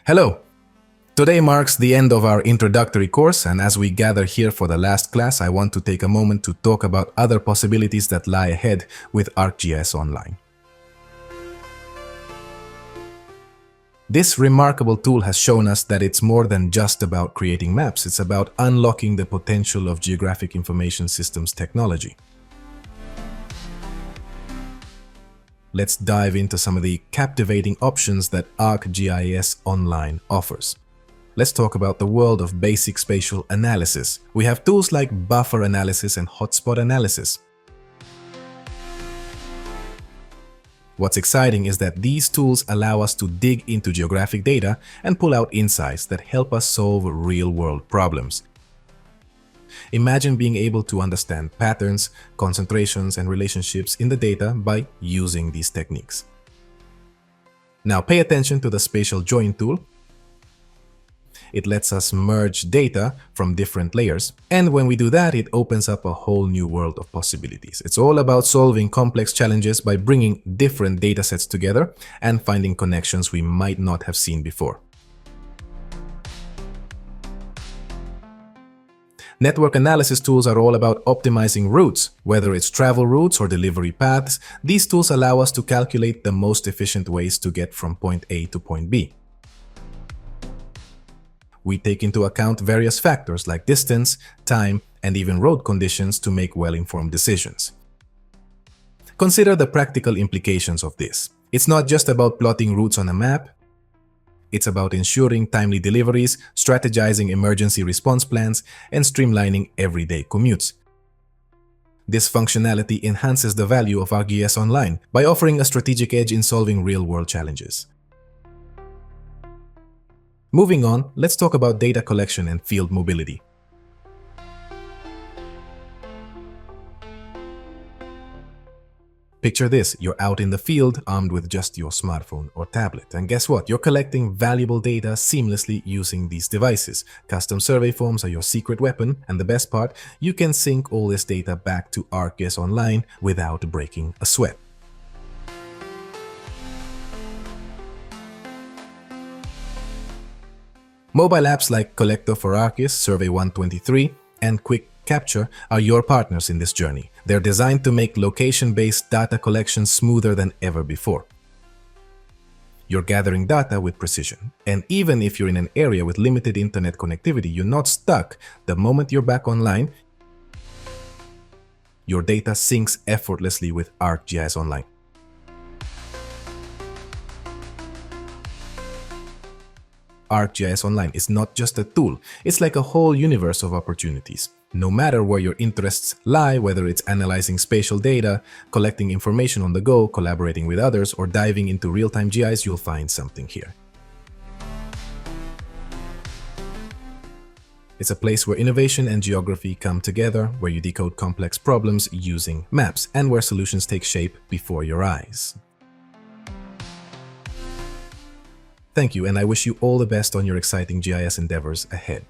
Hello! Today marks the end of our introductory course, and as we gather here for the last class, I want to take a moment to talk about other possibilities that lie ahead with ArcGIS Online. This remarkable tool has shown us that it's more than just about creating maps, it's about unlocking the potential of geographic information systems technology. Let's dive into some of the captivating options that ArcGIS Online offers. Let's talk about the world of basic spatial analysis. We have tools like buffer analysis and hotspot analysis. What's exciting is that these tools allow us to dig into geographic data and pull out insights that help us solve real-world problems. Imagine being able to understand patterns, concentrations, and relationships in the data by using these techniques. Now pay attention to the Spatial Join tool. It lets us merge data from different layers, and when we do that, it opens up a whole new world of possibilities. It's all about solving complex challenges by bringing different datasets together and finding connections we might not have seen before. Network analysis tools are all about optimizing routes. Whether it's travel routes or delivery paths, these tools allow us to calculate the most efficient ways to get from point A to point B. We take into account various factors like distance, time, and even road conditions to make well-informed decisions. Consider the practical implications of this. It's not just about plotting routes on a map. It's about ensuring timely deliveries, strategizing emergency response plans, and streamlining everyday commutes. This functionality enhances the value of ArcGIS Online by offering a strategic edge in solving real-world challenges. Moving on, let's talk about data collection and field mobility. Picture this, you're out in the field armed with just your smartphone or tablet. And guess what? You're collecting valuable data seamlessly using these devices. Custom survey forms are your secret weapon, and the best part, you can sync all this data back to ArcGIS Online without breaking a sweat. Mobile apps like Collector for ArcGIS, Survey 123, and QuickCapture are your partners in this journey. They're designed to make location-based data collection smoother than ever before. You're gathering data with precision, and even if you're in an area with limited internet connectivity, you're not stuck. The moment you're back online, your data syncs effortlessly with ArcGIS Online. ArcGIS Online is not just a tool, it's like a whole universe of opportunities. No matter where your interests lie, whether it's analyzing spatial data, collecting information on the go, collaborating with others, or diving into real-time GIS, you'll find something here. It's a place where innovation and geography come together, where you decode complex problems using maps, and where solutions take shape before your eyes. Thank you, and I wish you all the best on your exciting GIS endeavors ahead.